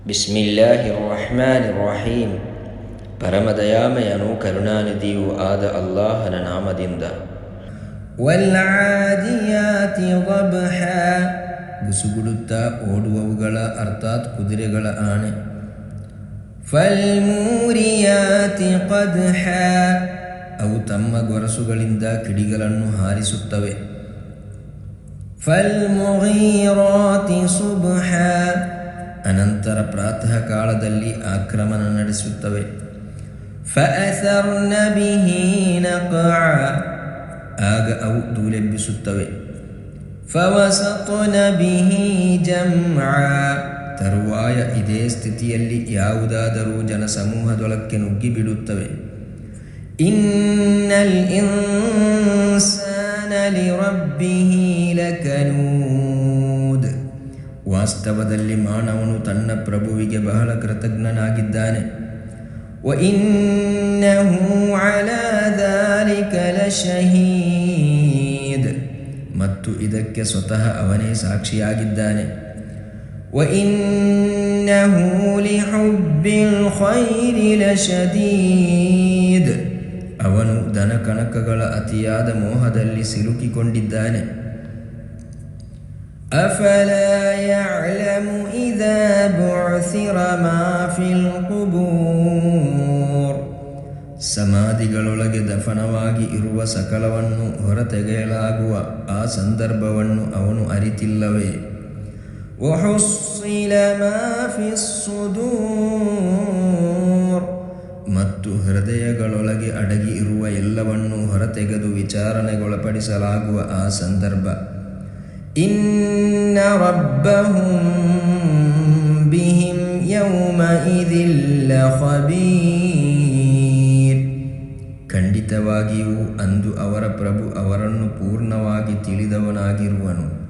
ಬಿಸ್ಮಿಲ್ಲಾಹಿರ್ರಹ್ಮಾನಿರ್ರಹೀಮ್. ಪರಮದಯಾಮಯನು ಕರುಣಾನಿಧಿಯೂ ಆದ ಅಲ್ಲಾಹನ ನಾಮದಿಂದ. ವಲ್ಆದಿಯಾತಿ ದಬ್ಹಾ, ಬುಸುಗುಡುತ್ತಾ ಓಡುವವುಗಳ ಅರ್ಥಾತ್ ಕುದುರೆಗಳ ಆಣೆ. ಫಲ್ಮೂರಿಯಾತಿ ಕದ್ಹಾ, ಅವು ತಮ್ಮ ಗೊರಸುಗಳಿಂದ ಕಿಡಿಗಳನ್ನು ಹಾರಿಸುತ್ತವೆ. ಫಲ್ಮುಗೀರಾತಿ ಸುಬ್ಹಾ, ಅನಂತರ ಪ್ರಾತಃ ಕಾಲದಲ್ಲಿ ಆಕ್ರಮಣ ನಡೆಸುತ್ತವೆ. ಫಅಸರ್ನ ಬಿಹಿ ನಕ್ಅ, ಆಗ ಅವು ಧೂಳೆಬ್ಬಿಸುತ್ತವೆ. ಫವಸತ್ನ ಬಿಹಿ ಜಮ್ಅ, ತರುವಾಯ ಇದೇ ಸ್ಥಿತಿಯಲ್ಲಿ ಯಾವುದಾದರೂ ಜನಸಮೂಹದೊಳಕ್ಕೆ ನುಗ್ಗಿಬಿಡುತ್ತವೆ. ಇನ್ನಲ್ ಇನ್ಸಾನ ಲಿರಬ್ಬಿಹಿ ಲಕನೂದ್, ವಾಸ್ತವದಲ್ಲಿ ಮಾನವನು ತನ್ನ ಪ್ರಭುವಿಗೆ ಬಹಳ ಕೃತಜ್ಞನಾಗಿದ್ದಾನೆ. ವಇನ್ನಹು ಅಲಾ ದಾಲಿಕ ಲಶಹೀದ್, ಮತ್ತು ಇದಕ್ಕೆ ಸ್ವತಃ ಅವನೇ ಸಾಕ್ಷಿಯಾಗಿದ್ದಾನೆ. ವಇನ್ನಹು ಲಿಹುಬ್ಬಿಲ್ ಖೈರಿ ಲಶದೀದ್, ಅವನು ದನಕಣಕಗಳ ಅತಿಯಾದ ಮೋಹದಲ್ಲಿ ಸಿಲುಕಿಕೊಂಡಿದ್ದಾನೆ. ಅಫಲಾ ಯಅಲಮು ಇದಾ ಬುಅಸಿರ ಮಾ ಫಿಲ್ ಕುಬೂರ್, ಸಮಾಧಿಗಳೊಳಗೆ ದಫನವಾಗಿ ಇರುವ ಸಕಲವನ್ನು ಹೊರತೆಗೆಯಲಾಗುವ ಆ ಸಂದರ್ಭವನ್ನು ಅವನು ಅರಿತಿಲ್ಲವೇ? ವಹುಸ್ಸಿಲ ಮಾ ಫಿಸ್ ಸುದೂರ್, ಮತ್ತು ಹೃದಯಗಳೊಳಗೆ ಅಡಗಿ ಇರುವ ಎಲ್ಲವನ್ನೂ ಹೊರತೆಗೆದು ವಿಚಾರಣೆಗೊಳಪಡಿಸಲಾಗುವ ಆ ಸಂದರ್ಭ. ಇನ್ನ ರಬ್ಬಹುಂ ಬಿಹಿಂ ಯೌಮಇದಿನ್ ಲಖಬೀರ್, ಖಂಡಿತವಾಗಿಯೂ ಅಂದು ಅವರ ಪ್ರಭು ಅವರನ್ನು ಪೂರ್ಣವಾಗಿ ತಿಳಿದವನಾಗಿರುವನು.